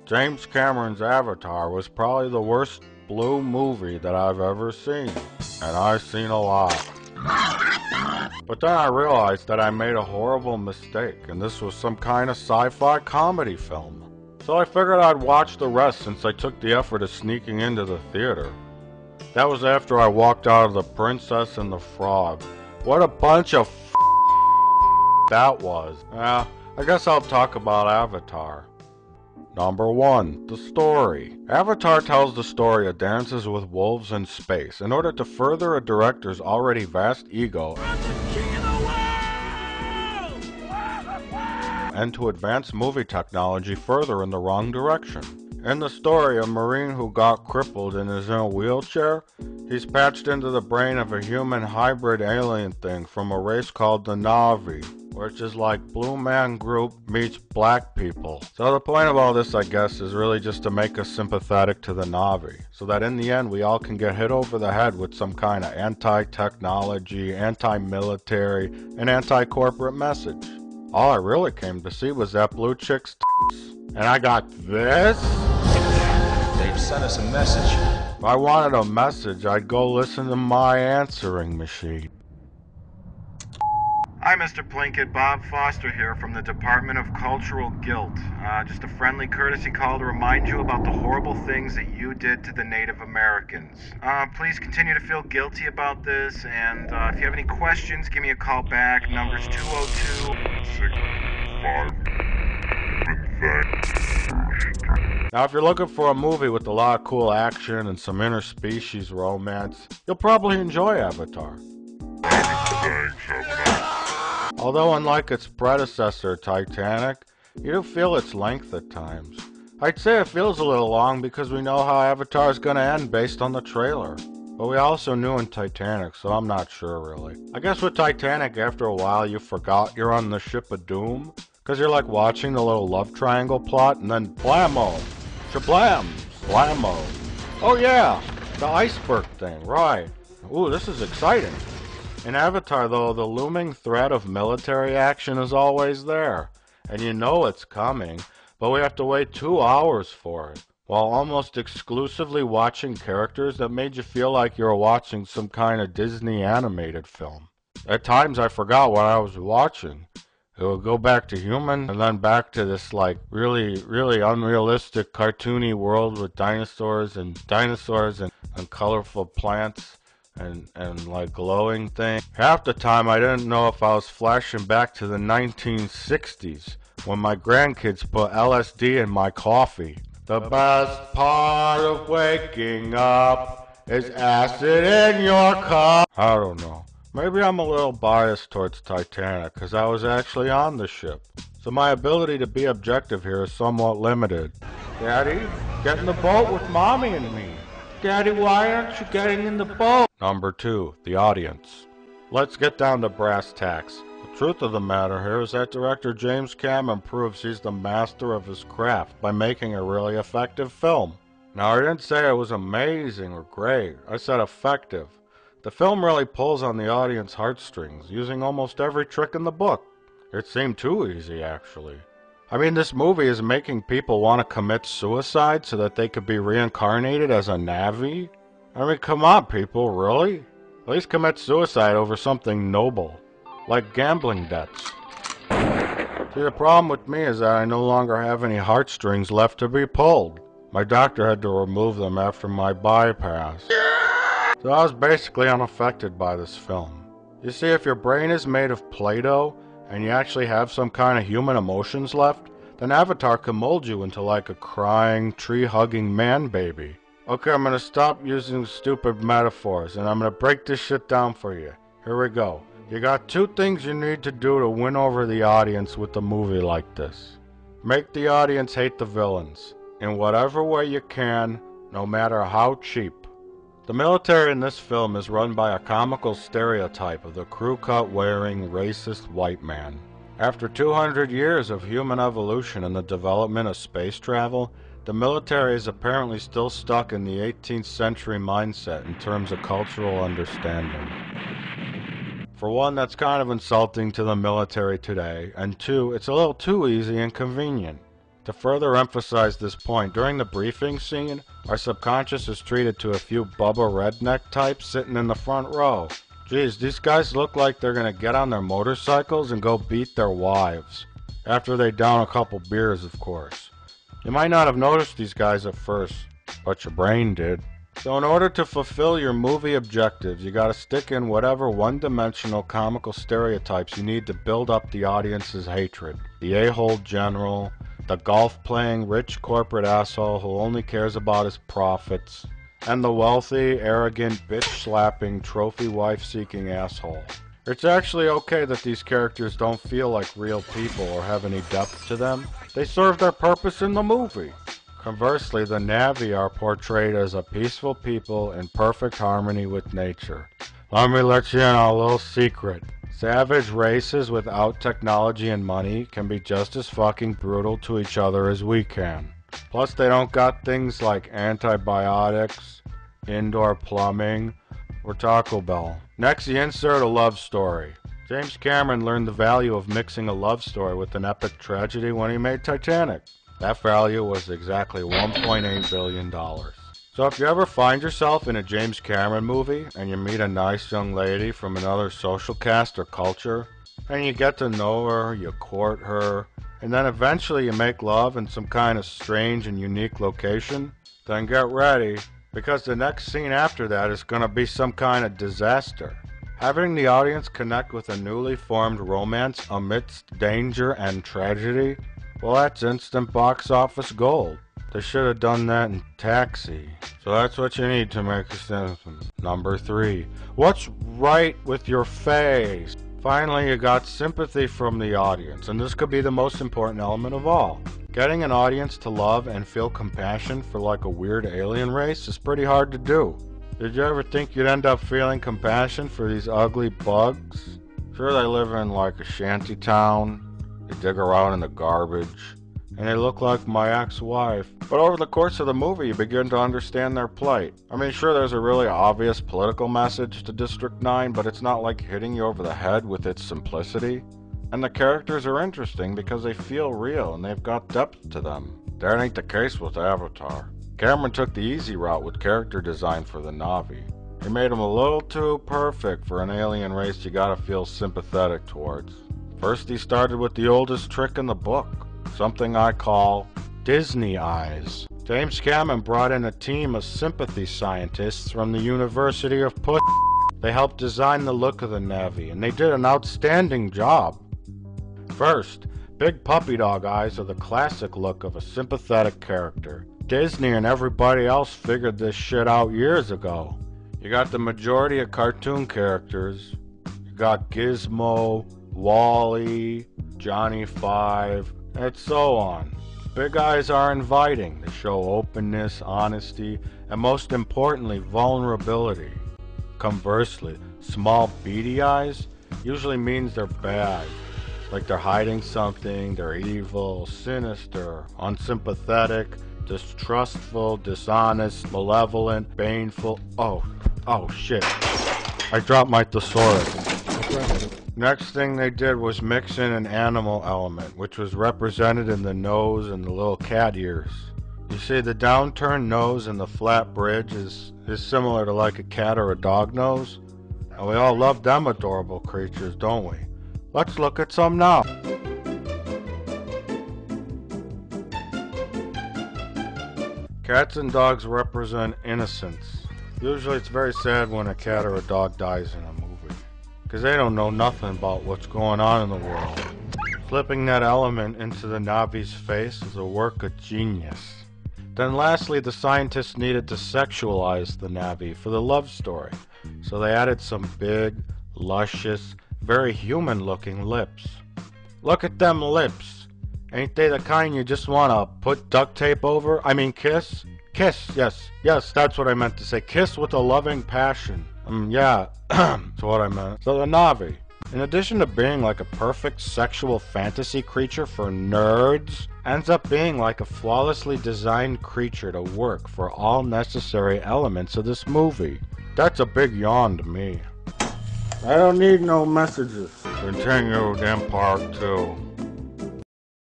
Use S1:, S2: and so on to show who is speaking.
S1: James Cameron's Avatar was probably the worst blue movie that I've ever seen, and I've seen a lot. But then I realized that I made a horrible mistake, and this was some kind of sci-fi comedy film. So I figured I'd watch the rest since I took the effort of sneaking into the theater. That was after I walked out of The Princess and the Frog. What a bunch of that was. I guess I'll talk about Avatar. Number 1. The story. Avatar tells the story of Dances with Wolves in space in order to further a director's already vast ego and to advance movie technology further in the wrong direction. In the story, a Marine who got crippled and is in a wheelchair, he's patched into the brain of a human hybrid alien thing from a race called the Na'vi, which is like Blue Man Group meets black people. So the point of all this, I guess, is really just to make us sympathetic to the Na'vi, so that in the end we all can get hit over the head with some kind of anti-technology, anti-military, and anti-corporate message. All I really came to see was that blue chick's tits. And I got this?
S2: They've sent us a message.
S1: If I wanted a message, I'd go listen to my answering machine. Hi, Mr. Plinkett. Bob Foster here from the Department of Cultural Guilt. Just a friendly courtesy call to remind you about the horrible things that you did to the Native Americans. Please continue to feel guilty about this, and if you have any questions, give me a call back. Number's 202-65. Now, if you're looking for a movie with a lot of cool action and some interspecies romance, you'll probably enjoy Avatar. Although unlike its predecessor, Titanic, you do feel its length at times. I'd say it feels a little long because we know how Avatar is going to end based on the trailer. But we also knew in Titanic, so I'm not sure really. I guess with Titanic, after a while you forgot you're on the ship of doom, because you're like watching the little love triangle plot, and then blammo, shablam, blammo. Oh yeah, the iceberg thing, right. Ooh, this is exciting. In Avatar, though, the looming threat of military action is always there. And you know it's coming, but we have to wait 2 hours for it, while almost exclusively watching characters that made you feel like you were watching some kind of Disney animated film. At times I forgot what I was watching. It would go back to human, and then back to this like really unrealistic cartoony world with dinosaurs and colorful plants. And like glowing thing. Half the time I didn't know if I was flashing back to the 1960s when my grandkids put LSD in my coffee. The best part of waking up is acid in your cup. I don't know. Maybe I'm a little biased towards Titanic because I was actually on the ship. So my ability to be objective here is somewhat limited. Daddy, get in the boat with Mommy and me. Daddy, why aren't you getting in the boat? Number 2, the audience. Let's get down to brass tacks. The truth of the matter here is that director James Cameron proves he's the master of his craft by making a really effective film. Now, I didn't say it was amazing or great. I said effective. The film really pulls on the audience heartstrings, using almost every trick in the book. It seemed too easy, actually. I mean, this movie is making people want to commit suicide so that they could be reincarnated as a Na'vi? I mean, come on, people, really? At least commit suicide over something noble, like gambling debts. See, the problem with me is that I no longer have any heartstrings left to be pulled. My doctor had to remove them after my bypass. So I was basically unaffected by this film. You see, if your brain is made of Play-Doh, and you actually have some kind of human emotions left, then Avatar can mold you into like a crying, tree-hugging man-baby. Okay, I'm gonna stop using stupid metaphors, and I'm gonna break this shit down for you. Here we go. You got 2 things you need to do to win over the audience with a movie like this. Make the audience hate the villains, in whatever way you can, no matter how cheap. The military in this film is run by a comical stereotype of the crew-cut wearing racist white man. After 200 years of human evolution and the development of space travel, the military is apparently still stuck in the 18th century mindset in terms of cultural understanding. For one, that's kind of insulting to the military today, and 2, it's a little too easy and convenient. To further emphasize this point, during the briefing scene, our subconscious is treated to a few Bubba redneck types sitting in the front row. Geez, these guys look like they're gonna get on their motorcycles and go beat their wives. After they down a couple beers, of course. You might not have noticed these guys at first, but your brain did. So in order to fulfill your movie objectives, you gotta stick in whatever one-dimensional comical stereotypes you need to build up the audience's hatred. The a-hole general, the golf-playing rich corporate asshole who only cares about his profits, and the wealthy, arrogant, bitch-slapping, trophy wife-seeking asshole. It's actually okay that these characters don't feel like real people or have any depth to them. They serve their purpose in the movie. Conversely, the Na'vi are portrayed as a peaceful people in perfect harmony with nature. Let me let you in on a little secret. Savage races without technology and money can be just as fucking brutal to each other as we can. Plus, they don't got things like antibiotics, indoor plumbing, or Taco Bell. Next, you insert a love story. James Cameron learned the value of mixing a love story with an epic tragedy when he made Titanic. That value was exactly $1.8 billion. So if you ever find yourself in a James Cameron movie and you meet a nice young lady from another social caste or culture, and you get to know her, you court her, and then eventually you make love in some kind of strange and unique location, then get ready, because the next scene after that is going to be some kind of disaster. Having the audience connect with a newly formed romance amidst danger and tragedy, well, that's instant box office gold. They should have done that in Taxi. So that's what you need to make a sentence. Number 3. What's right with your face? Finally, you got sympathy from the audience, and this could be the most important element of all. Getting an audience to love and feel compassion for like a weird alien race is pretty hard to do. Did you ever think you'd end up feeling compassion for these ugly bugs? Sure, they live in like a shanty town. They dig around in the garbage. And they look like my ex-wife. But over the course of the movie, you begin to understand their plight. I mean, sure, there's a really obvious political message to District 9, but it's not like hitting you over the head with its simplicity. And the characters are interesting because they feel real and they've got depth to them. That ain't the case with Avatar. Cameron took the easy route with character design for the Na'vi. He made them a little too perfect for an alien race you gotta feel sympathetic towards. First, he started with the oldest trick in the book. Something I call Disney eyes. James Cameron brought in a team of sympathy scientists from the University of Puss. They helped design the look of the Na'vi, and they did an outstanding job. First, big puppy dog eyes are the classic look of a sympathetic character. Disney and everybody else figured this shit out years ago. You got the majority of cartoon characters. You got Gizmo, Wall-E, Johnny Five, and so on. Big eyes are inviting. They show openness, honesty, and most importantly, vulnerability. Conversely, small beady eyes usually means they're bad. Like they're hiding something, they're evil, sinister, unsympathetic, distrustful, dishonest, malevolent, baneful. Oh shit. I dropped my thesaurus. Next thing they did was mix in an animal element, which was represented in the nose and the little cat ears. You see, the downturned nose and the flat bridge is similar to like a cat or a dog nose. And we all love them adorable creatures, don't we? Let's look at some now. Cats and dogs represent innocence. Usually it's very sad when a cat or a dog dies in a movie, because they don't know nothing about what's going on in the world. Flipping that element into the Na'vi's face is a work of genius. Then lastly, the scientists needed to sexualize the Na'vi for the love story, so they added some big, luscious, very human-looking lips. Look at them lips. Ain't they the kind you just want to put duct tape over? I mean kiss? Kiss, yes, that's what I meant to say. Kiss with a loving passion. Yeah, that's what I meant. So the Na'vi, in addition to being like a perfect sexual fantasy creature for nerds, ends up being like a flawlessly designed creature to work for all necessary elements of this movie. That's a big yawn to me. I don't need no messages. Continued in part 2.